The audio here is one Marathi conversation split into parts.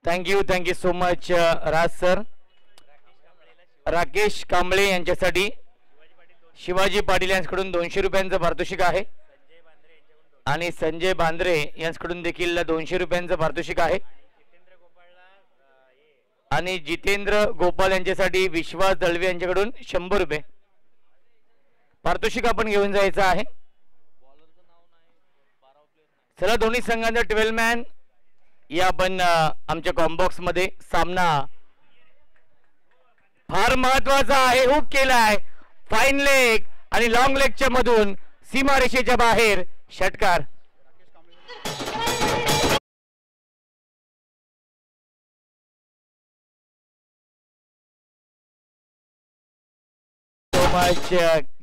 थँक्यू सो मच राज सर. राकेश कांबळे यांच्यासाठी शिवाजी पाटील यांच्याकडून 200 रुपयांचं पारितोषिक आहे आणि संजय बांद्रे यांच्याकडून देखील 200 रुपयांचं पारितोषिक आहे आणि जितेंद्र गोपाल यांच्यासाठी विश्वास दळवे यांच्याकडून 100 रुपये पारितोषिक आपण घेऊन जायचं आहे. चला दोन्ही संघांचा 12 मॅन या आपण आमच्या कॉम्बॉक्स मध्ये सामना फार महत्वाचा आहे. हुक केलाय फाईन लेग आणि लॉंग लेगच्या मधून सीमारेषेच्या बाहेर षटकार.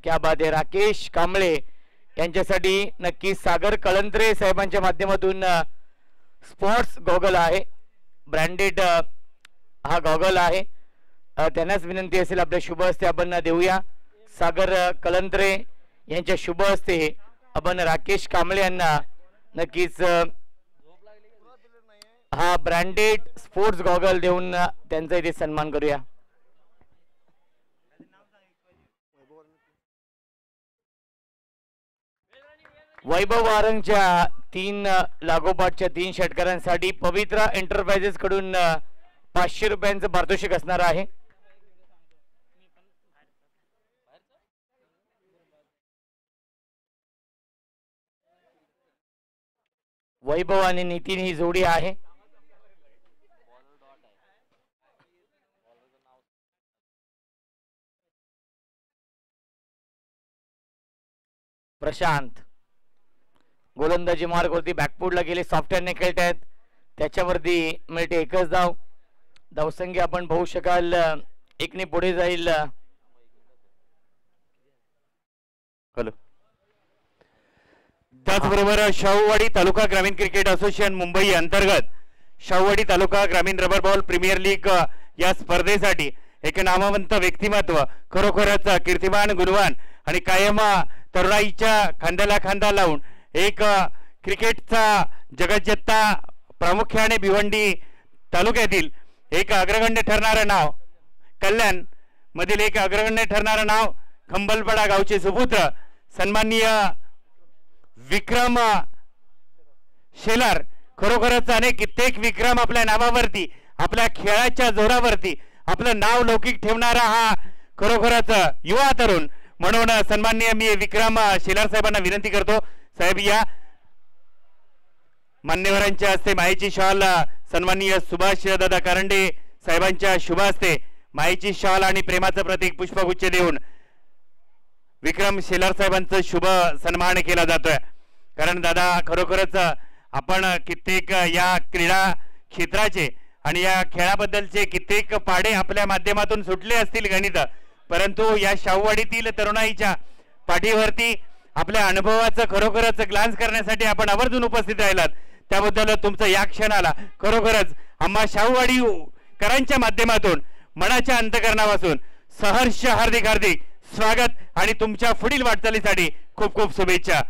क्या बात आहे. राकेश कांबळे यांच्यासाठी नक्की सागर कळंत्रे साहेबांच्या माध्यमातून स्पोर्ट्स गॉगल आहे, ब्रँडेड हा गॉगल आहे. त्यांनाच विनंती असेल आपल्या शुभ हस्ते आपण देऊया. सागर कळंत्रे यांच्या शुभ हस्ते आपण राकेश कांबळे यांना नक्कीच हा ब्रँडेड स्पोर्ट्स गॉगल देऊन त्यांचा इथे सन्मान करूया. वैभव वारंगच्या 3 लागोपाठच्या 3 षटकारांसाठी पवित्रा एंटरप्राइजेस कडून 500 रुपयांचं पारितोषिक असणार आहे. वैभव आणि नितीन ही जोडी आहे. प्रशांत गोलंदाजी मार्गवरती बॅकफूटला गेले, सॉफ्ट हँडने खेळत आहेत, त्याच्यावरती मिळते एकच धाव. धावसंख्या आपण पाहू शकाल 1 ने पुढे जाईल. हॅलो. त्याचबरोबर शाहूवाडी तालुका ग्रामीण क्रिकेट असोसिएशन मुंबई अंतर्गत शाहूवाडी तालुका ग्रामीण रबर बॉल प्रीमियर लीग या स्पर्धेसाठी एक नामवंत व्यक्तिमत्व, खरोखरच कीर्तिमान, गुणवान आणि कायम तरुणाईच्या खांद्याला खांदा लावून एक क्रिकेटचा जगज्जेता, प्रामुख्याने भिवंडी तालुक्यातील एक अग्रगण्य ठरणारं नाव, कल्याण मधील एक अग्रगण्य ठरणारं नाव, खंबलपडा गावचे सुपुत्र सन्माननीय विक्रम शेलार. खरोखरच अनेक कित्येक विक्रम आपल्या नावावरती, आपल्या खेळाच्या जोरावरती आपलं नाव लौकिक ठेवणारा हा खरोखरच युवा तरुण. म्हणून सन्माननीय मी विक्रम शेलार साहेबांना विनंती करतो, साहेब या. मान्यवरांच्या हस्ते मायेची शॉल सन्माननीय सुभाष दादा कारंडे साहेबांच्या शुभ हस्ते मायेची शॉल आणि प्रेमाचं प्रतीक पुष्पगुच्छ देऊन विक्रम शेलार साहेबांचा शुभ सन्मान केला जातोय. कारण दादा खरोखरच आपण कित्येक या क्रीडा क्षेत्राचे आणि या खेळाबद्दलचे कित्येक पाडे आपल्या माध्यमातून सुटले असतील गणित, परंतु या शाहूवाडीतील तरुणाईच्या पाठीवरती आपल्या अनुभवाचं खरोखरच ग्लान्स करण्यासाठी आपण आवर्जून उपस्थित राहिलात, त्याबद्दल तुमचं या क्षणाला खरोखरच आम्हा शाहूवाडीकरांच्या माध्यमातून मनाच्या अंतःकरणापासून सहर्ष हार्दिक हार्दिक स्वागत आणि तुमच्या पुढील वाटचालीसाठी खूप खूप शुभेच्छा.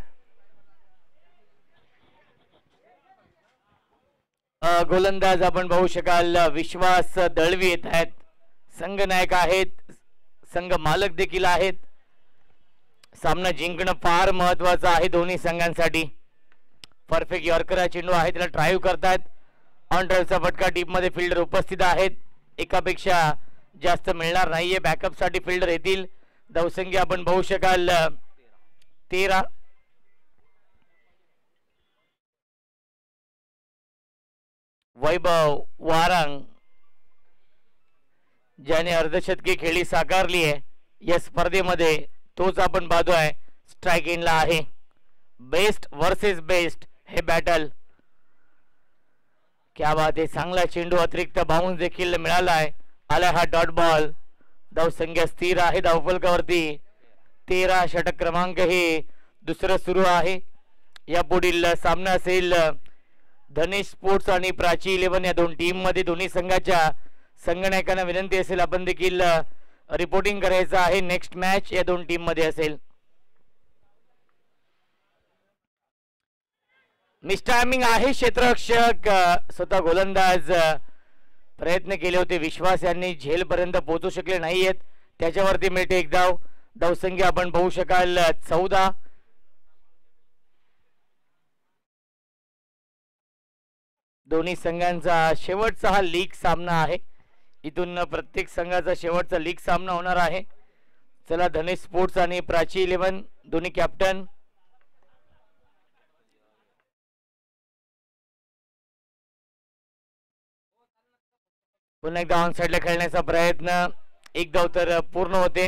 गोलंदाज आपण पाहू शकाल विश्वास दळवी येत आहेत, संघनायक आहेत, संघ मालक देखील आहेत. सामना जिंकणं फार महत्वाचं आहे दोन्ही संघांसाठी. परफेक्ट यॉर्कर चेंडू आहे, त्याला ड्राईव्ह करतात. ऑन ड्राईव्हचा फटका, टीम मध्ये फिल्डर उपस्थित आहेत, एकापेक्षा जास्त मिळणार नाहीये. बॅकअप साठी फिल्डर येतील. धावसंख्या आपण पाहू शकाल 13. वैभव वारंग ज्याने अर्धशतकी खेळी साकारली आहे या स्पर्धेमध्ये, तोच आपण पाहतोय स्ट्राइक इनला आहे. बेस्ट वर्सेस बेस्ट हे बॅटल. क्या बात आहे. चांगला चेंडू, अतिरिक्त बाउन्स देखील मिळाला आहे. आला हा डॉट बॉल. धावसंख्या स्थिर आहे धावफलकावरती 13. षटक क्रमांक हे दुसरं सुरू आहे. या पुढील सामना असेल धनेश स्पोर्ट्स आणि प्राची 11 या दोन टीम मध्ये. दोन्ही संघाच्या संघनायकांना विनंती असेल आपण देखील रिपोर्टिंग करायचं आहे. नेक्स्ट मॅच या दोन टीम मध्ये असेल. मिस टायमिंग आहे क्षेत्ररक्षक स्वतः गोलंदाज प्रयत्न केले होते, विश्वास यांनी झेलपर्यंत पोहोचू शकले नाहीयेत, त्याच्यावरती मिळते एक धाव. धावसंख्या आपण पाहू शकाल 14. दोन्ही संघांचा शेवटचा हा लीग सामना आहे. इथून प्रत्येक संघाचा शेवटचा लीग सामना होणार आहे. चला, धनेश स्पोर्ट्स आणि प्राची 11 दोन्ही कॅप्टन. पुन्हा एकदा ऑन साइडला खेळण्याचा प्रयत्न, एक धाव तर पूर्ण होते.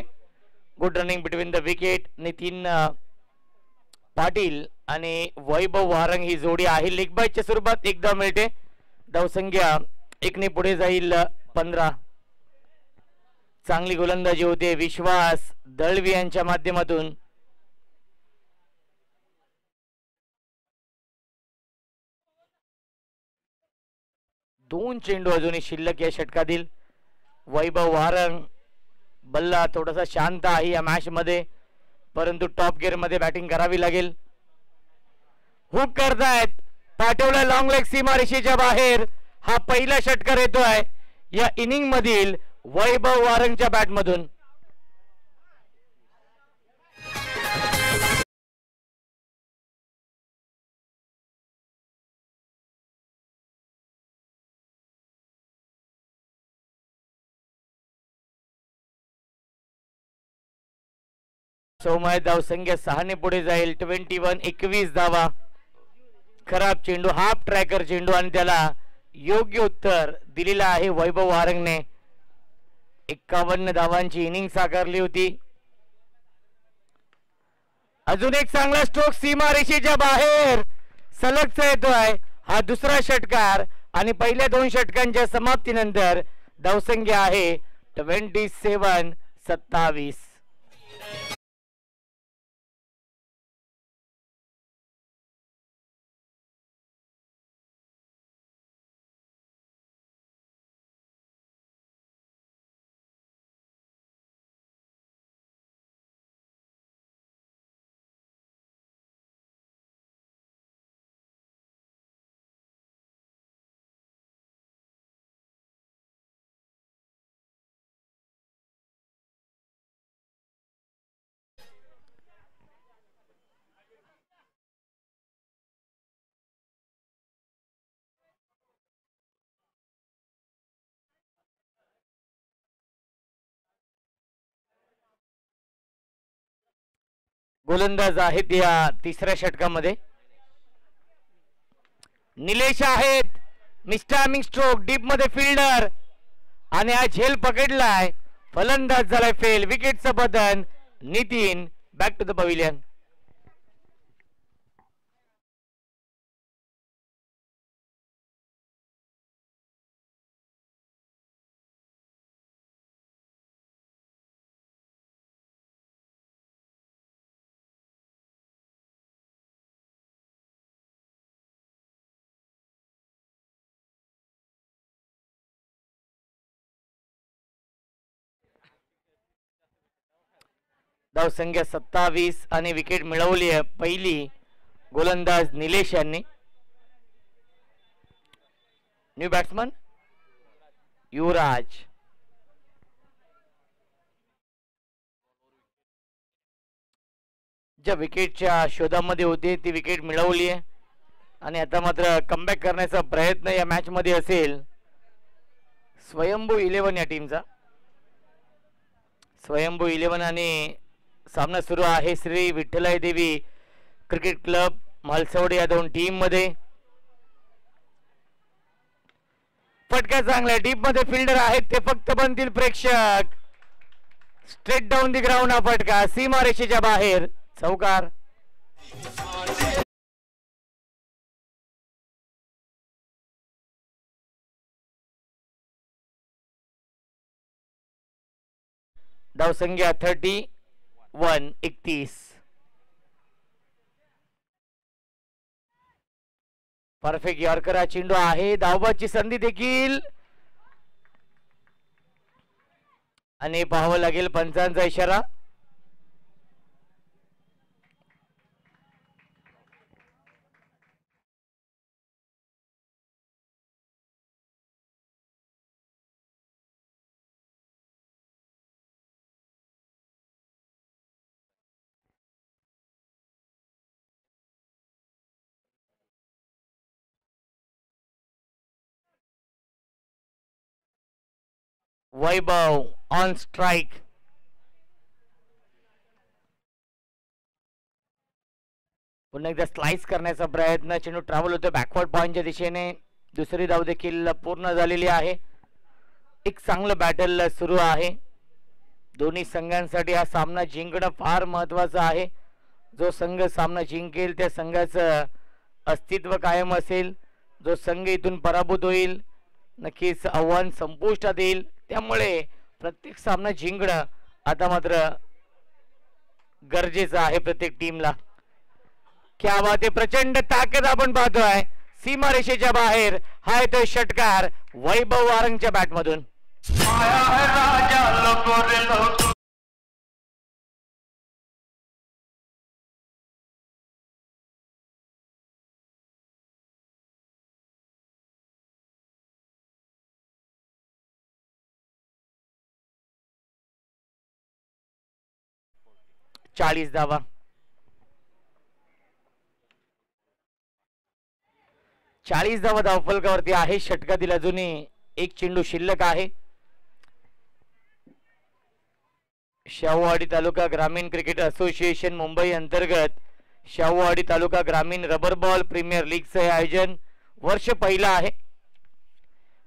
Good running between the wicket. Nitin Patil आणि वैभव वारंग ही जोडी आहे. लेग बायच्या स्वरूपात एक धाव मिळते. धावसंख्या 1 ने पुढे जाईल 15. चांगली गोलंदाजी होते विश्वास दळवी यांच्या माध्यमातून. दोन चेंडू अजूनही शिल्लक या षटकातील. वैभव वारंग बल्ला थोडासा शांत आहे या मॅच मध्ये, परंतु टॉप गिअर मध्ये बॅटिंग करावी लागेल. हुक करतायत, पाठवलं लॉंग लेग सीमारेषेच्या बाहेर. हा पहिला षटकार येतोय या इनिंग मधील वैभव वारंगच्या बॅट मधून. सौम्य धावसंख्या 6 ने पुढे जाईल. 21 धावा. खराब चेंडू, हाफ ट्रॅकर चेंडू आणि त्याला योग्य उत्तर दिलेलं आहे वैभव वारंगने. 51 धावांची इनिंग साकारली होती. अजून एक चांगला स्ट्रोक सीमारेषेच्या बाहेर सलगचा येतोय. हा दुसरा षटकार आणि पहिल्या 2 षटकांच्या समाप्तीनंतर धावसंख्या आहे 27. गोलंदाज आहेत या तिसऱ्या षटकामध्ये. निलेश आहेत. मिस्टामिंग स्ट्रोक डीप मध्ये फिल्डर आणि हा झेल पकडलाय. फलंदाज झालाय फेल. विकेटचं बदन. Nitin back to the pavilion. धावसंख्या 27 आणि विकेट मिळवली आहे पहिली गोलंदाज निलेश यांनी. न्यू बॅट्समन युवराज. ज्या विकेटच्या शोधामध्ये होते ती विकेट मिळवली आहे आणि आता मात्र कमबॅक करण्याचा प्रयत्न या मॅच मध्ये असेल स्वयंभू 11 या टीमचा. स्वयंभू 11 आणि सामना सुरू आहे श्री विठ्ठलाई देवी क्रिकेट क्लब मालसवडे या 2 टीम मध्ये. फटका चांगला, डीप मध्ये फिल्डर आहेत ते फक्त बनतील प्रेक्षक. स्ट्रेट डाऊन दी ग्राउंड हा फटका सीमारेषेच्या बाहेर. चौकार. धावसंख्या 31. परफेक्ट यॉर्कर हा चेंडू आहे. धावबाची संधी देखील आणि पाहावं लागेल पंचांचा इशारा. वैभव ऑन स्ट्राइक. पुन्हा एकदा स्लाइस करण्याचा प्रयत्न. चेंडू ट्रॅव्हल होतो बॅकवर्ड पॉइंटच्या दिशेने. दुसरी धाव देखील पूर्ण झालेली आहे. एक चांगलं बॅटल सुरू आहे. दोन्ही संघांसाठी हा सामना जिंकणं फार महत्वाचं आहे. जो संघ सामना जिंकेल त्या संघाचं अस्तित्व कायम असेल. जो संघ इथून पराभूत होईल नक्कीच आव्हान संपुष्टात येईल. त्यामुळे प्रत्येक सामना जिंकणं आता मात्र गरजेचं आहे प्रत्येक टीमला. क्या बात आहे. प्रचंड ताकद आपण पाहतोय सीमारेषेच्या बाहेर. हा येतोय षटकार वैभव वारंगच्या बॅटमधून. 40 धावा. 40 धावा धावफलकावरती आहे. षटकातील अजूनही एक चेंडू शिल्लक आहे. शाहूवाडी तालुका ग्रामीण क्रिकेट असोसिएशन मुंबई अंतर्गत शाहूवाडी तालुका ग्रामीण रबर बॉल प्रीमियर लीगचं हे आयोजन वर्ष पहिलं आहे.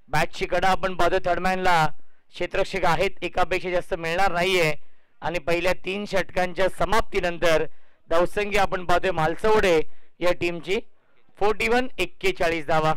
बॅटची कडा आपण पाहतो. थर्डमॅनला क्षेत्ररक्षक आहेत. एकापेक्षा जास्त मिळणार नाहीये. आणि पहिल्या 3 षटकांच्या समाप्तीनंतर धावसंख्या आपण पाहतोय मालसवडे या टीमची 41-41 धावा.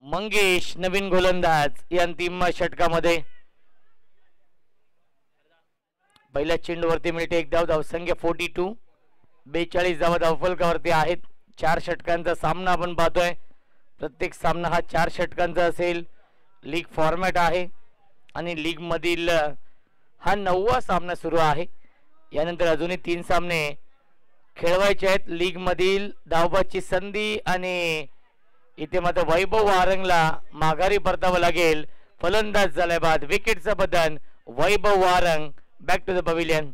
मंगेश नवीन गोलंदाज या अंतिम षटकामध्ये. पहिल्या चेंडूवरती मिळते 1 धाव. धावसंख्या 42. 42 धावा धावफलकावरती आहेत. 4 षटकांचा सामना आपण पाहतोय. प्रत्येक सामना हा 4 षटकांचा असेल. लीग फॉर्मॅट आहे आणि लीग मधील हा 9वा सामना सुरू आहे. यानंतर अजूनही 3 सामने खेळवायचे आहेत. लीग मधील धावबाची संधी आणि इथे मात्र वैभव वारंगला माघारी परतावं लागेल. फलंदाज झालाय बाद. विकेटचं बदन. Vaibhav Warang back to the pavilion.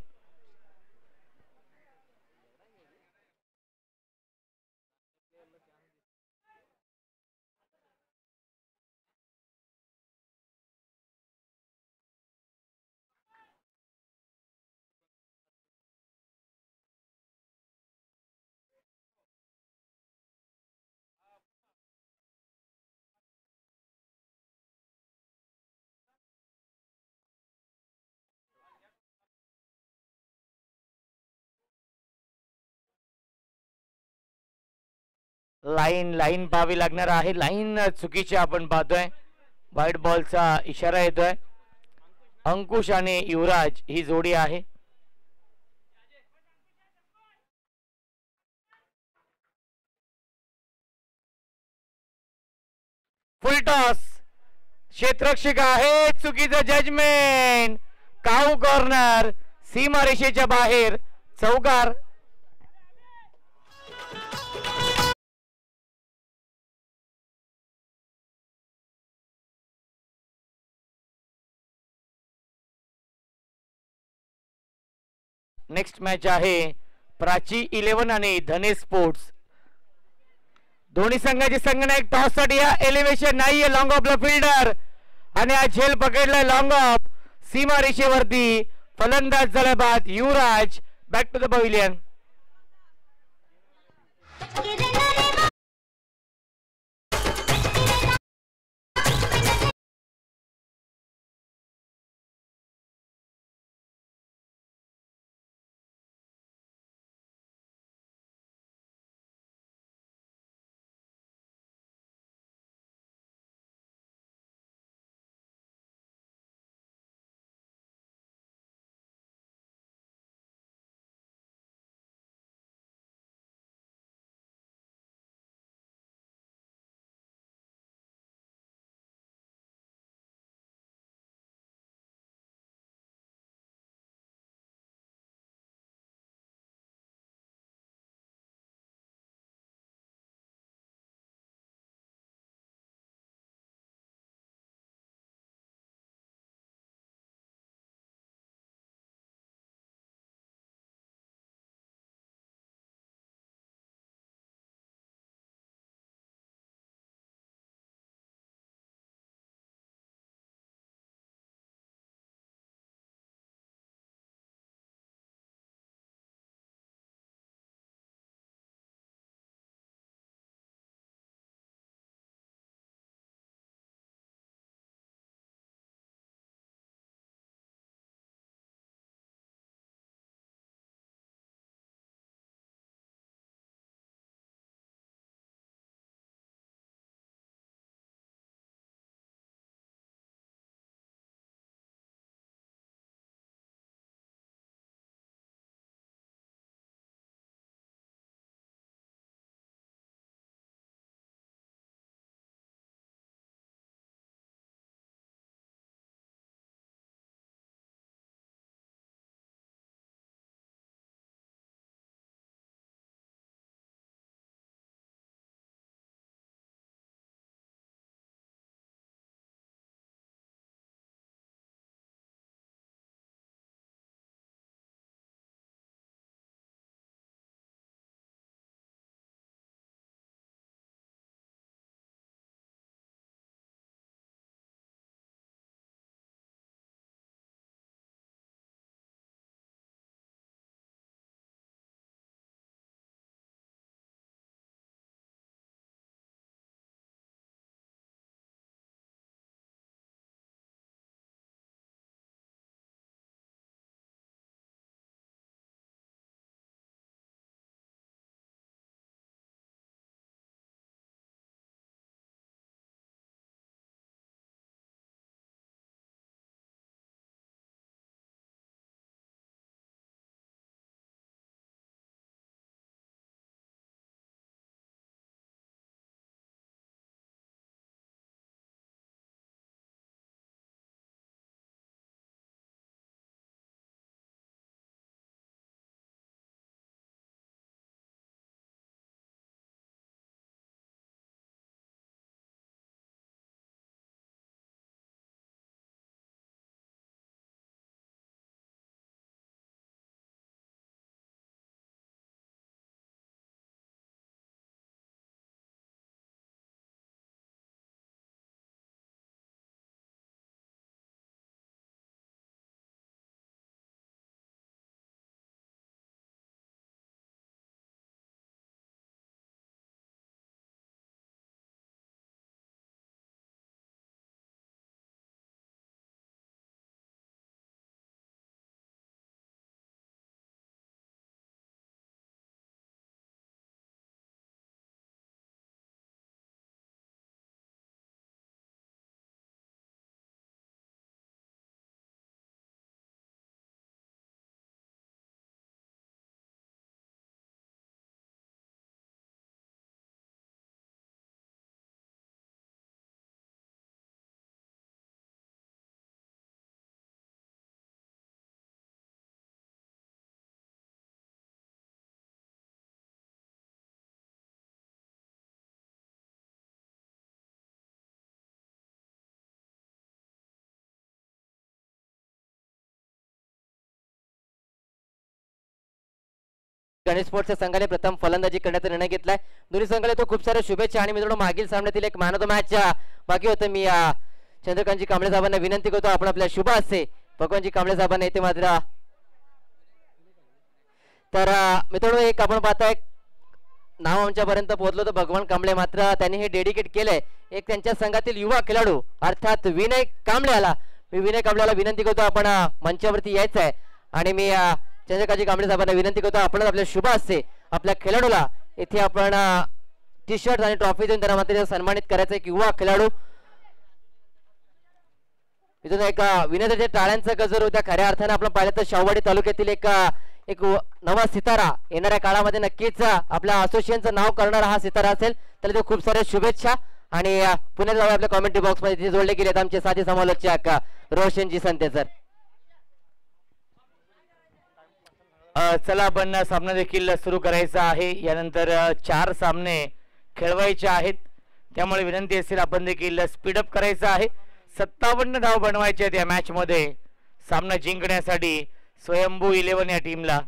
Line पाहावी लागणार आहे. लाईन चुकीची आपण पाहतोय. व्हाईट बॉलचा इशारा येतोय. अंकुश आणि युवराज ही जोडी आहे. फुल टॉस. क्षेत्ररक्षक आहे. चुकीचं जजमेंट. काऊ कॉर्नर. सीमारेषेच्या बाहेर. चौकार. नेक्स्ट मॅच आहे प्राची 11 आणि धने स्पोर्ट्स. दोन्ही संघाचे संघनायक टॉस साठी या. एलिव्हेशन नाहीये लॉंग ऑफला फिल्डर आणि हा झेल पकडलाय लॉंग ऑफ. सीमा रेषेवरती फलंदाज झाला बाद. Yuvraj back to the pavilion. Ganesh स्पोर्ट्सच्या संघाने प्रथम फलंदाजी करण्याचा निर्णय घेतलाय. दोन्ही संघाला तो खूप साऱ्या शुभेच्छा. आणि मित्रांनो मागील सामन्यातील एक मॅन ऑफ द मॅच बाकी होतं. मी चंद्रकांतजी कांबळे साहेबांना विनंती करतो आपण आपल्या शुभ हस्ते भगवानजी कांबळे साहेबांना येते मात्र. तर मित्रांनो एक आपण पाहताय नाव आमच्यापर्यंत पोहोचलो तर भगवान कांबळे मात्र त्यांनी हे डेडिकेट केलंय एक त्यांच्या संघातील युवा खेळाडू अर्थात विनय कांबळे आला. मी विनय कांबळेला विनंती करतो आपण मंचावरती यायचं आहे. आणि मी चंद्रकांतजी कांबळे साहेबांना विनंती करतो आपण आपल्या शुभ हस्ते आपल्या खेळाडूला इथे आपण टी शर्ट आणि ट्रॉफी देऊन त्यांना मात्र सन्मानित करायचं. एक युवा खेळाडू इथून एक विनोदाच्या टाळ्यांचा गजर होत्या. खऱ्या अर्थाने आपण पाहिलं तर शाहूवाडी तालुक्यातील एक नवा सितारा येणाऱ्या काळामध्ये नक्कीच आपल्या असोसिएशनचं नाव करणारा हा सितारा असेल. तर तो खूप साऱ्या शुभेच्छा. आणि पुण्यात जाऊया आपल्या कॉमेंट्री बॉक्स मध्ये जोडले गेलेत आमचे साथी समालोचक रोशनजी संते सर. चला आपण सामना देखील सुरू करायचा आहे. यानंतर 4 सामने खेळवायचे आहेत त्यामुळे विनंती असेल आपण देखील स्पीडअप करायचं आहे. 57 धाव बनवायचे आहेत या मॅच मध्ये. सामना जिंकण्यासाठी स्वयंभू 11 या टीमला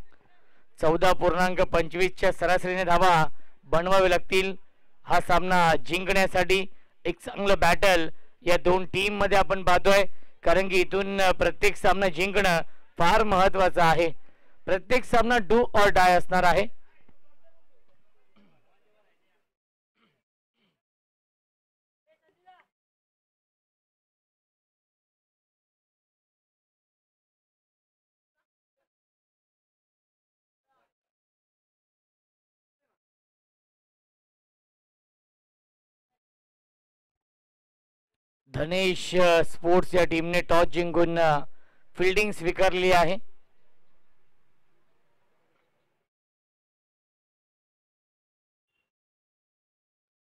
14.25च्या सरासरीने धावा बनवावे लागतील. हा सामना जिंकण्यासाठी एक चांगलं बॅटल या दोन टीम मध्ये आपण पाहतोय. कारण की इथून प्रत्येक सामना जिंकणं फार महत्वाचं आहे. प्रत्येक सामना डू ऑर डाय असणार आहे. धनेश स्पोर्ट्स या टीमने टॉस जिंकून फील्डिंग स्वीकारली आहे.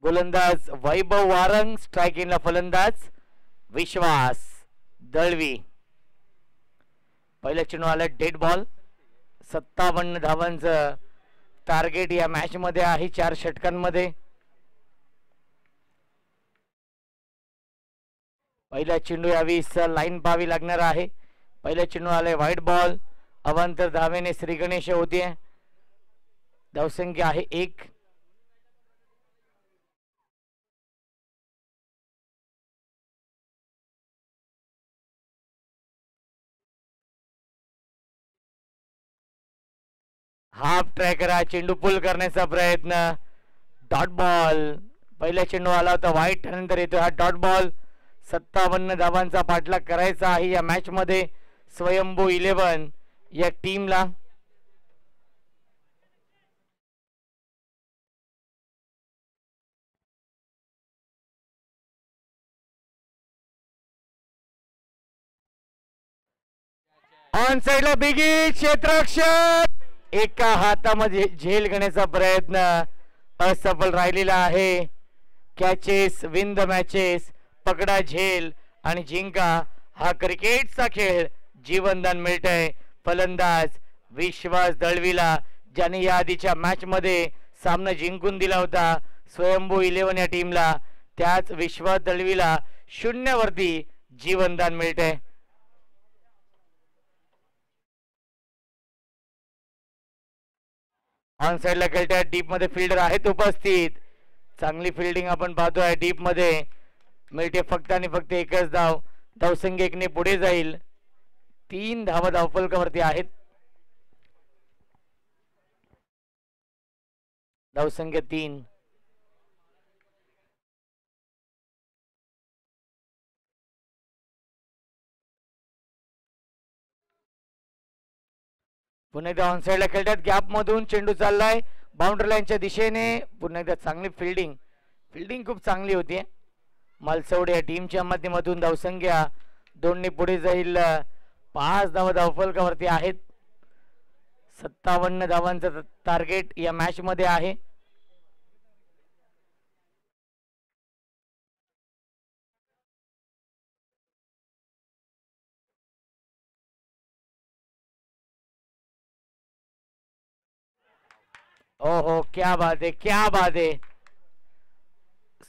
गोलंदाज वैभव वारंग, स्ट्रायकिंगला फलंदाज विश्वास दळवी. पहिल्या चेंडू आला डेड बॉल. 57 धावांचं टार्गेट या मॅच मध्ये आहे 4 षटकांमध्ये. पहिला चेंडू यावेळीस लाईन पाहावी लागणार आहे. पहिल्या चेंडू आलाय व्हाईट बॉल. अवांतर धावेने श्री गणेश होती. धावसंख्या आहे 1. हाफ ट्रॅकर चेंडू पुल करण्याचा प्रयत्न. Dot ball. पहिला चेंडू आला होता व्हाईट त्यानंतर येतो हा डॉट बॉल. 57 धावांचा पाठलाग करायचा आहे या मॅच मध्ये स्वयंभू 11 या टीमला. ऑन साइडला बिगी क्षेत्ररक्षण. एका हातामध्ये झेल घेण्याचा प्रयत्न असफल राहिलेला आहे. Catches win the matches. पकडा झेल आणि जिंका हा क्रिकेटचा खेळ. जीवनदान मिळतंय फलंदाज विश्वास दळवीला ज्याने या आधीच्या मॅच मध्ये सामना जिंकून दिला होता स्वयंभू 11 या टीमला. त्याच विश्वास दळवीला 0 वरती जीवनदान मिळतंय. ऑन साइडला खेळतात. डीप मध्ये फिल्डर आहेत उपस्थित. चांगली फिल्डिंग आपण पाहतोय. डीप मध्ये मिळते फक्त आणि फक्त एकच धाव. धावसंख्या 1ने पुढे जाईल. 3 धावा धावफलकावरती आहेत. धावसंख्या 3. पुन्हा एकदा ऑन साइडला खेळतात. गॅप मधून चेंडू चाललाय बाउंड्री लाईनच्या दिशेने. पुन्हा एकदा चांगली फिल्डिंग खूप चांगली होती. मालसवडे या टीमच्या माध्यमातून धावसंख्या 2ने पुढे जाईल. 5 धावा धावफलकावरती आहेत. 57 धावांचं टार्गेट या मॅच मध्ये आहे. ओहो क्या बात है, क्या बात है.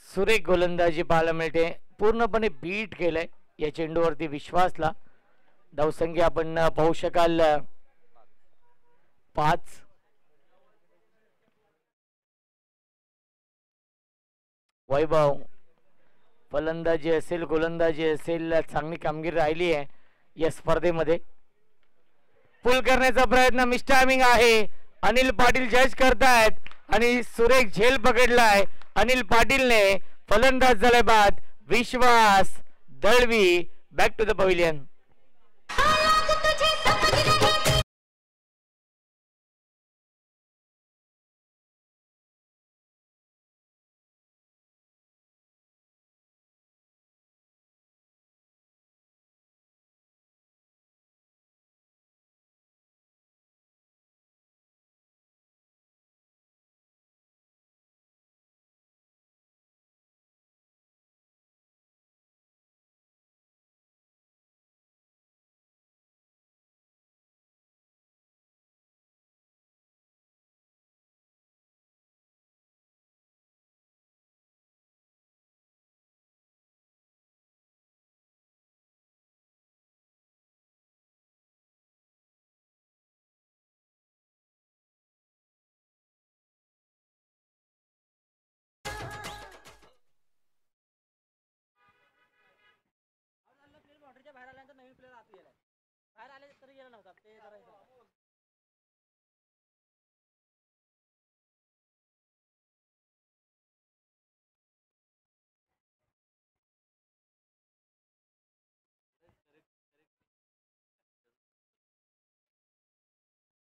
सुरेख गोलंदाजी पाहायला मिळते. पूर्णपणे बीट केलंय या चेंडूवरती विश्वासला. धावसंख्या आपण पाहू शकाल 5. वैभव फलंदाजी असेल गोलंदाजी असेल चांगली कामगिरी राहिली आहे या स्पर्धेमध्ये. पुल करण्याचा प्रयत्न मिसटायमिंग आहे. अनिल पाटील जज करतायत आणि सुरेख झेल पकडलाय अनिल पाटीलने. फलंदाज झाले बाद Vishwas Dalvi. Back to the pavilion.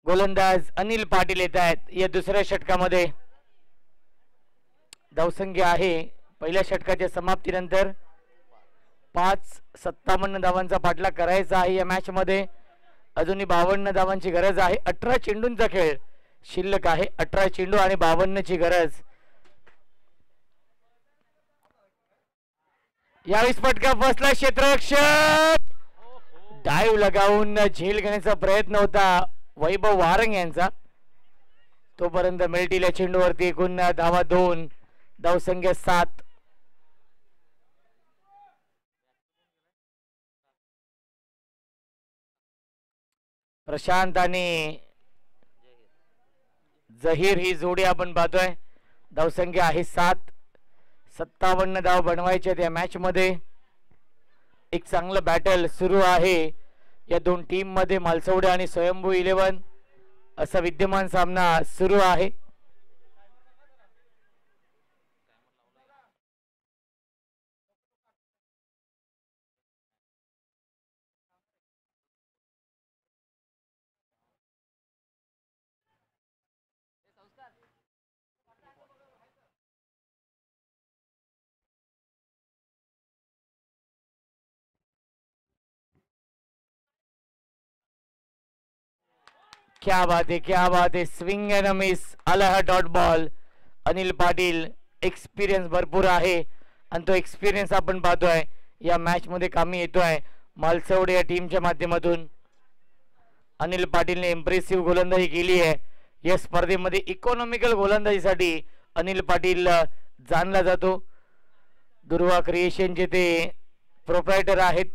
गोलंदाज अनिल पाटील येत आहेत या दुसऱ्या षटकामध्ये. धावसंख्या आहे पहिल्या षटकाच्या समाप्तीनंतर 5-57 धावांचा पाठलाग करायचा आहे या मॅच मध्ये. अजूनही 52 धावांची गरज आहे. 18 चेंडूंचा खेळ शिल्लक आहे. 18 चेंडू आणि 52 ची गरज. यावेळी फटका बसला क्षेत्ररक्षक डाईव्ह लगावून झेल घेण्याचा प्रयत्न होता वैभव वारंग यांचा. तोपर्यंत मिळतील चेंडूवरती एकूण धावा 2. धावसंख्या 7. प्रशांत आणि जहीर ही जोडी आपण पाहतोय. धावसंख्या आहे 7. 57 धाव बनवायचे त्या मॅच मध्ये. एक चांगलं बॅटल सुरू आहे या दोन टीम मध्ये. मालसवडे आणि स्वयंभू 11 असा विद्यमान सामना सुरू आहे. क्या बात है, क्या बात है. स्विंग एंड मिस आला हा dot ball. Anil Patil experience भरपूर आहे आणि तो एक्सपिरियन्स आपण पाहतोय या मॅच मध्ये कामी येतोय मालसवडे या टीमच्या माध्यमातून. अनिल पाटीलने इम्प्रेसिव्ह गोलंदाजी केली आहे या स्पर्धेमध्ये. इकॉनॉमिकल गोलंदाजीसाठी अनिल पाटील जाणला जातो. दुर्वा क्रिएशनचे ते प्रोप्रायटर आहेत.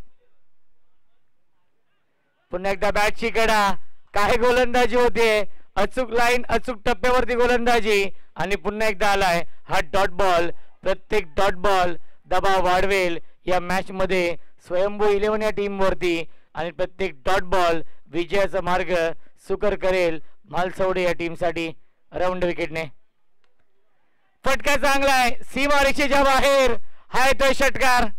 पुन्हा एकदा बॅटची कडा. काय गोलंदाजी होते. अचूक लाईन अचूक टप्प्यावरती गोलंदाजी आणि पुन्हा एकदा आलाय हा डॉट बॉल. प्रत्येक डॉट बॉल दबाव वाढवेल या मॅच मध्ये स्वयंभू 11 या टीम वरती आणि प्रत्येक डॉट बॉल विजयाचा मार्ग सुकर करेल मालसवडे या टीम साठी. राऊंड विकेटने फटका चांगला आहे. सीमा रेषेच्या बाहेर हा येतोय षटकार.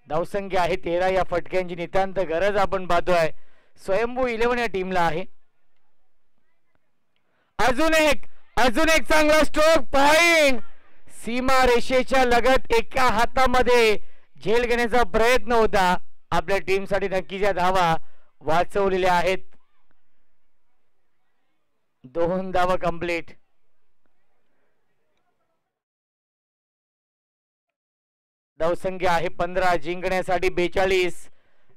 धावसंख्या आहे 13. या फटक्यांची नितांत गरज आपण पाहतोय स्वयंभू 11 या टीमला आहे. अजून एक चांगला स्ट्रोक पॉइंट. सीमा रेषेच्या लगत एका हातामध्ये झेल घेण्याचा प्रयत्न होता. आपल्या टीम साठी नक्कीच या धावा वाचवलेल्या आहेत. 2 धावा कंप्लीट. धावसंख्या आहे 15. जिंकण्यासाठी 42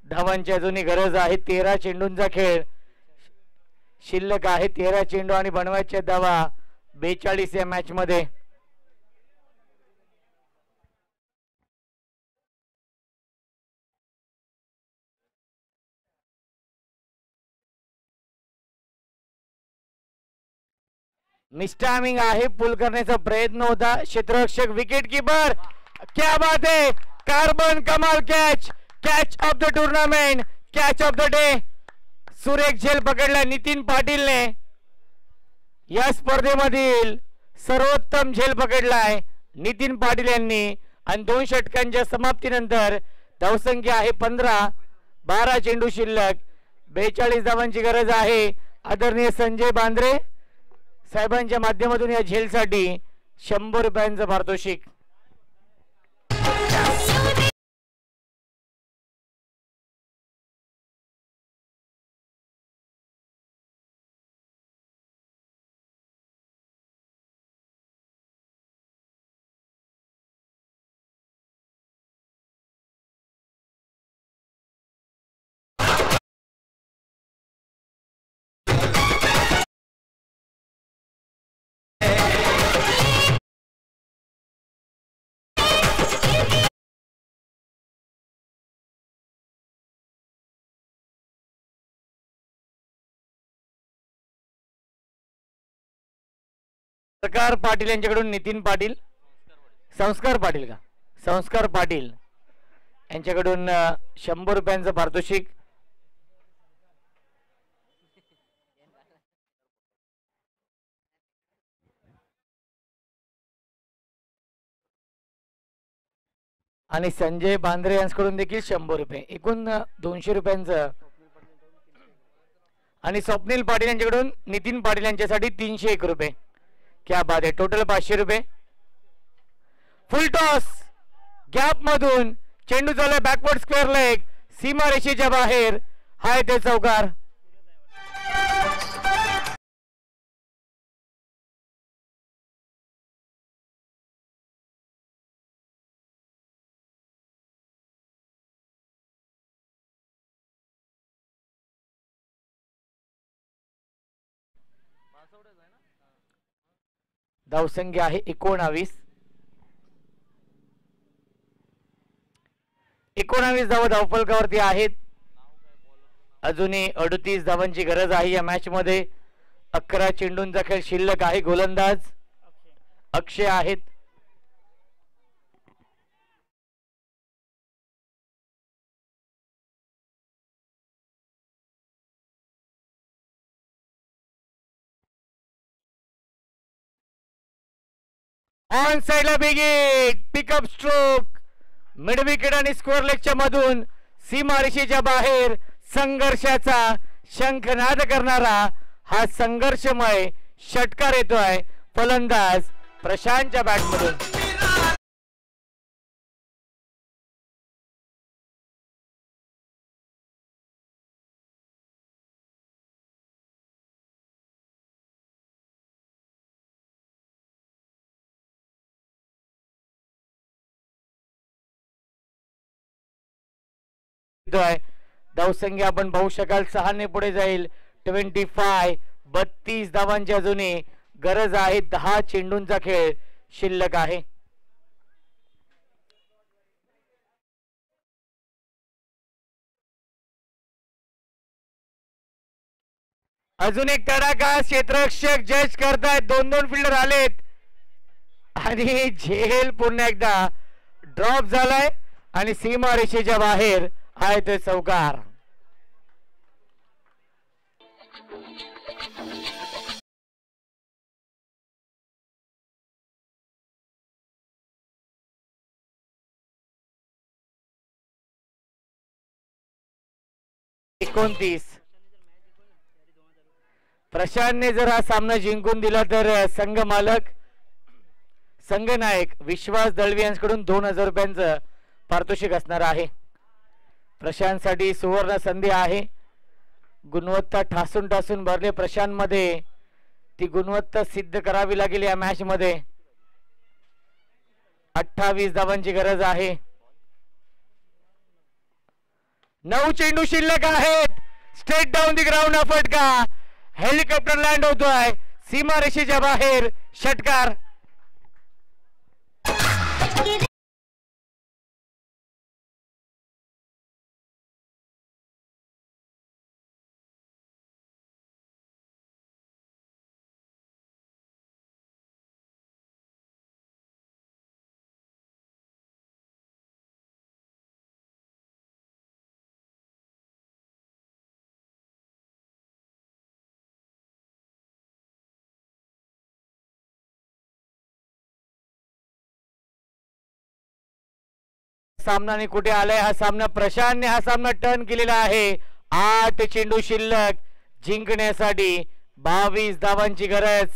धावांची अजूनही गरज आहे. 13 चेंडूंचा खेळ शिल्लक आहे. 13 चेंडू आणि बनवायच्या धावा 42 या मॅच मध्ये. मिस्टायमिंग आहे, पुल करण्याचा प्रयत्न होता क्षेत्ररक्षक विकेट कीपर. क्या बात है, कार्बन कमाल catch, catch of the tournament, catch of the day. सुरेख झेल पकडला नितीन पाटीलने. या स्पर्धेमधील सर्वोत्तम झेल पकडलाय नितीन पाटील यांनी. आणि 2 षटकांच्या समाप्तीनंतर धावसंख्या आहे 15, 12 चेंडू शिल्लक, 42 धावांची गरज आहे. आदरणीय संजय बांद्रे साहेबांच्या माध्यमातून या झेलसाठी 100 रुपयांचं पारितोषिक. संस्कार पाटील यांच्याकडून नितीन पाटील, संस्कार पाटील का, संस्कार पाटील यांच्याकडून 100 रुपयांचं पारितोषिक. आणि संजय बांद्रे यांच्याकडून देखील 100 रुपये, एकूण 200 रुपयांचं. आणि स्वप्नील पाटील यांच्याकडून नितीन पाटील यांच्यासाठी 301 रुपये. क्या बात आहे, टोटल 500 रुपये. फुल टॉस गॅप मधून चेंडू झाला बॅकवर्ड स्क्वेअर लेग, सीमा रेषेच्या बाहेर. हाय ते चौकार. धावसंख्या आहे 19. 19 धावा धावफलकावरती आहेत. अजूनही 38 धावांची गरज आहे या मॅच मध्ये. 11 चेंडूंचा खेळ शिल्लक आहे. गोलंदाज अक्षय आहेत. ऑन साइडला बिगिट, पिकअप स्ट्रोक, मिड विकेट आणि स्कोअर लेगच्या मधून सीमारेषेच्या बाहेर संघर्षाचा शंखनाद करणारा हा संघर्षमय षटकार येतोय फलंदाज प्रशांतच्या बॅटमधून. धावसंख्या आपण पाहू शकाल 6 ने पुढे जाईल. 25, 32 धावांची अजूनही गरज आहे. 10 चेंडूंचा खेळ शिल्लक आहे. अजून एक तडाखा, क्षेत्ररक्षक जज करतायत. 2 फिल्डर आलेत आणि झेल पुन्हा एकदा ड्रॉप झालाय आणि सीमा रेषेच्या बाहेर आहे ते चौकार. प्रशांतने जर हा सामना जिंकून दिला तर संघ मालक संघनायक विश्वास दळवी यांच्याकडून 2000 रुपयांचं पारितोषिक असणार आहे. प्रशांतसाठी सुवर्ण संधी आहे. गुणवत्ता ठासून ठासून भरले प्रशांत मध्ये, ती गुणवत्ता सिद्ध करावी लागेल या मॅच मध्ये. 28 धावांची गरज आहे. 9 चेंडू शिल्लक आहेत. स्ट्रेट डाऊन दी ग्राउंड हा फटका. हेलिकॉप्टर लँड होतोय सीमा रेषेच्या बाहेर. षटकार. सामनाने कुठे आलाय हा सामना. प्रशांतने हा सामना टर्न केलेला आहे. 8 चेंडू शिल्लक, जिंकण्यासाठी 22 धावांची गरज.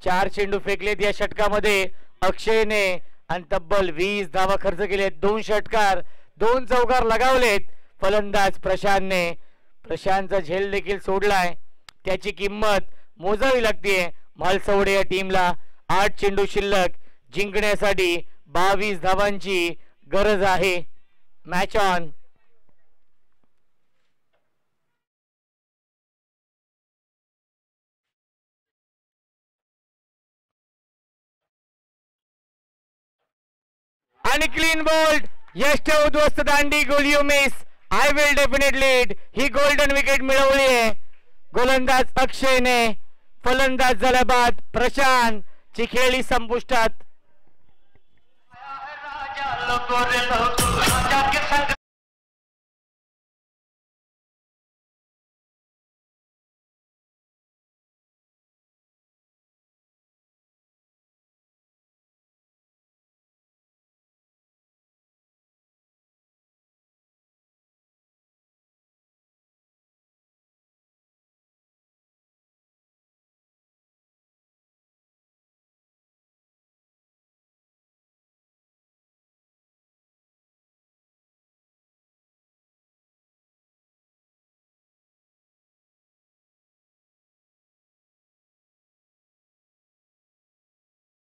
4 चेंडू फेकलेत या षटकामध्ये अक्षयने आणि तब्बल 20 धावा खर्च केलेत. 2 षटकार 2 चौकार लगावलेत फलंदाज प्रशांतने. प्रशांतचा झेल देखील सोडलाय, त्याची किंमत मोजावी लागते मालसवडे या टीमला. 8 चेंडू शिल्लक, जिंकण्यासाठी 22 धावांची गरज आहे. Match on. आणि क्लीन बोल्ड. यश उद्ध्वस्त दांडी. Goal you miss. I will definitely. ही गोल्डन विकेट मिळवली आहे गोलंदाज अक्षयने. फलंदाज झाल्या बाद प्रशांत ची खेळी संपुष्टात.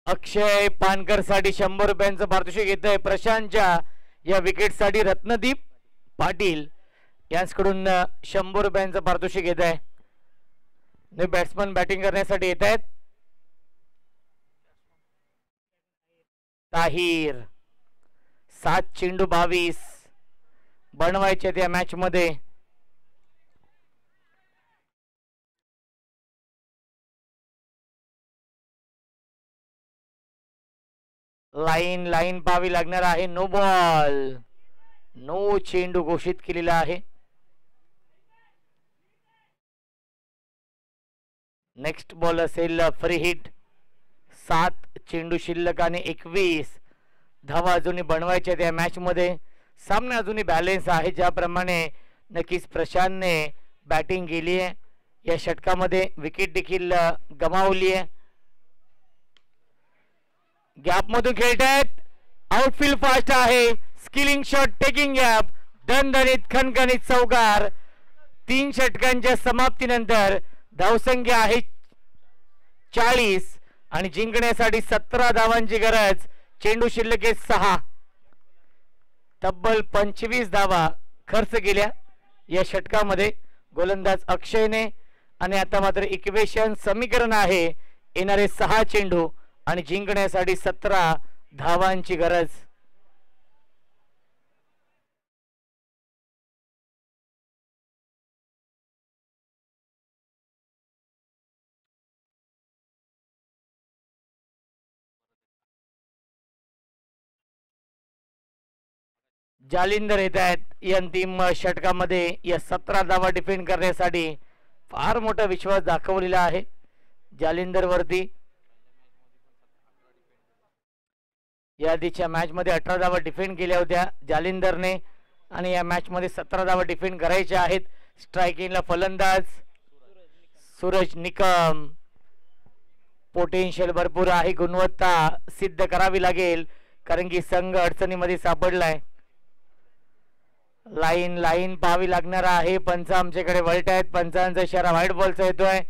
अक्षय पानकर साठी 100 रुपयांचं पारितोषिक घेत आहे. प्रशांतच्या या विकेट साठी रत्नदीप पाटील यांच्याकडून 100 रुपयांचं पारितोषिक घेत आहे. बॅट्समन बॅटिंग करण्यासाठी येत आहेत. ताहिर. 7 चेंडू 22 बनवायचे त्या मॅच मध्ये. लाईन पाहावी लागणार आहे. नो बॉल, नो चेंडू घोषित केलेला आहे. नेक्स्ट बॉल असेल फ्री हिट. 7 चेंडू शिल्लक आणि 21 धावा अजूनही बनवायच्या त्या मॅच मध्ये. सामना अजूनही बॅलेन्स आहे. ज्याप्रमाणे नक्कीच प्रशांतने बॅटिंग केली आहे या षटकामध्ये, विकेट देखील गमावली आहे. गॅप मधून खेळतायत. आउटफील्ड फास्ट आहे. स्किलिंग शॉट, टेकिंग गॅप, दणदणीत खणखणीत चौकार. 3 षटकांच्या समाप्तीनंतर धावसंख्या आहे 40 आणि जिंकण्यासाठी 17 धावांची गरज. चेंडू शिल्लक 6. तब्बल 25 धावा खर्च केल्या या षटकामध्ये गोलंदाज अक्षयने. आणि आता मात्र इक्वेशन समीकरण आहे. येणारे 6 चेंडू आणि जिंकण्यासाठी 17 धावांची गरज. जालिंदर येत आहेत या अंतिम षटकामध्ये. या 17 धावा डिफेंड करण्यासाठी फार मोठा विश्वास दाखवलेला आहे जालिंदर वरती. या आधीच्या मॅच मध्ये 18 धावा डिफेंड केल्या होत्या जालिंदरने आणि या मॅच मध्ये 17 धावा डिफेंड करायच्या आहेत. स्ट्रायकिंगला फलंदाज सूरज निकम. पोटेन्शियल भरपूर आहे, गुणवत्ता सिद्ध करावी लागेल कारण की संघ अडचणीमध्ये सापडलाय. लाईन पाहावी लागणार आहे. पंच आमच्याकडे वळत आहेत. पंचांचा इशारा व्हाईट बॉलचा येतोय.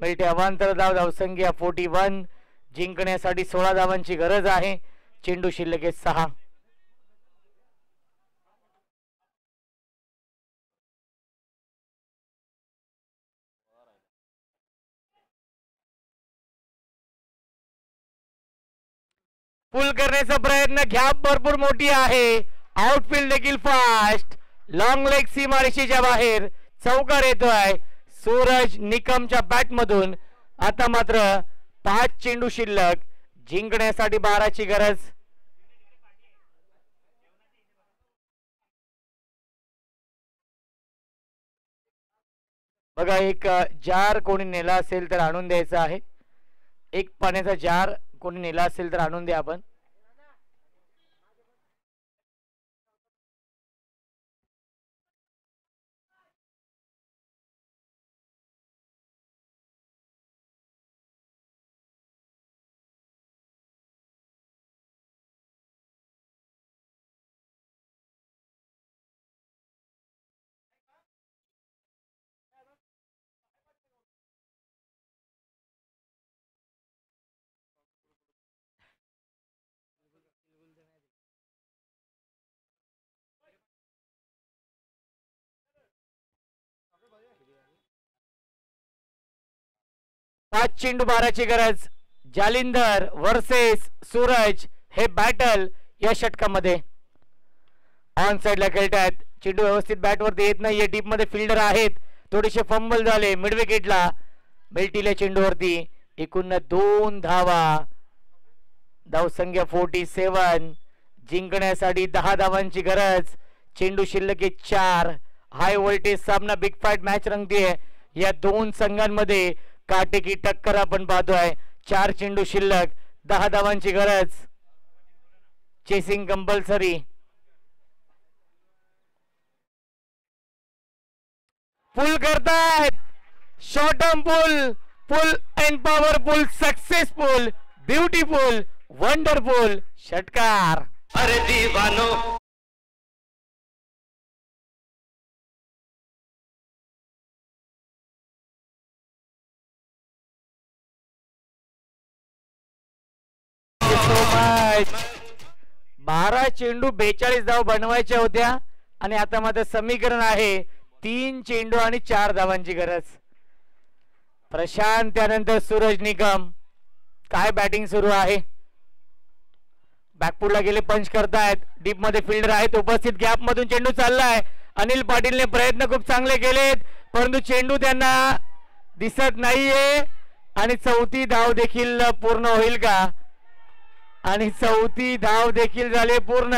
मिळते अवांतर धाव. धावसंख्या 41. जिंकण्यासाठी 16 धावांची गरज आहे. चेंडू शिल्लक 6. पुल करण्याचा प्रयत्न. गॅप भरपूर मोठी आहे. आउटफील्ड देखील फास्ट. लॉंग लेग सीमारेषेच्या बाहेर चौकार येतोय सूरज निकमच्या बॅट मधून. आता मात्र 5 चेंडू शिल्लक. जिंकण्यासाठी 12ची गरज. बघा, एक जार कोणी नेला असेल तर आणून द्यायचा आहे. एक पाण्याचा जार कोणी नेला असेल तर आणून द्या आपण. 5 चेंडू 12ची गरज. जालिंदर वर्सेस सूरज हे बॅटल या षटकामध्ये. ऑन साइडला खेळतायत. चेंडू व्यवस्थित बॅटवरती येत नाहीये. डीप मध्ये फिल्डर आहेत. थोडेसे फंबल झाले मिड विकेटला. बेल्टील्या चेंडूवरती एकूण 2 धावा. धावसंख्या 47. जिंकण्यासाठी 10 धावांची गरज. चेंडू शिल्लक 4. हाय व्होल्टेज सामना बिग फाईट मॅच रंगतीये. या 2 संघांमध्ये काटेकी टक्कर आपण पाहतोय. 4 चेंडू शिल्लक 10 धावांची गरज. Chasing compulsory. पुल करतायत. Short term pull and powerful successful beautiful wonderful षटकार. अरे दीवानो सो मच. 12 चेंडू 42 धाव बनवायच्या होत्या आणि आता मात्र समीकरण आहे 3 चेंडू आणि 4 धावांची गरज. प्रशांत त्यानंतर सूरज निकम. काय बॅटिंग सुरू आहे. बॅकफुटला गेले पंच करतायत. डीप मध्ये फिल्डर आहेत उपस्थित. गॅप मधून चेंडू चाललाय. अनिल पाटीलने प्रयत्न खूप चांगले केलेत परंतु चेंडू त्यांना दिसत नाहीये आणि 4थी धाव देखील पूर्ण होईल का. आणि 4थी धाव देखील झाले पूर्ण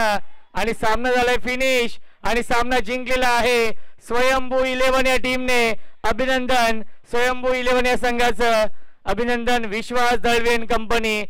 आणि सामना झालाय फिनिश आणि सामना जिंकलेला आहे स्वयंभू 11 या टीमने. अभिनंदन स्वयंभू 11 या संघाचं. अभिनंदन विश्वास दळवी कंपनी.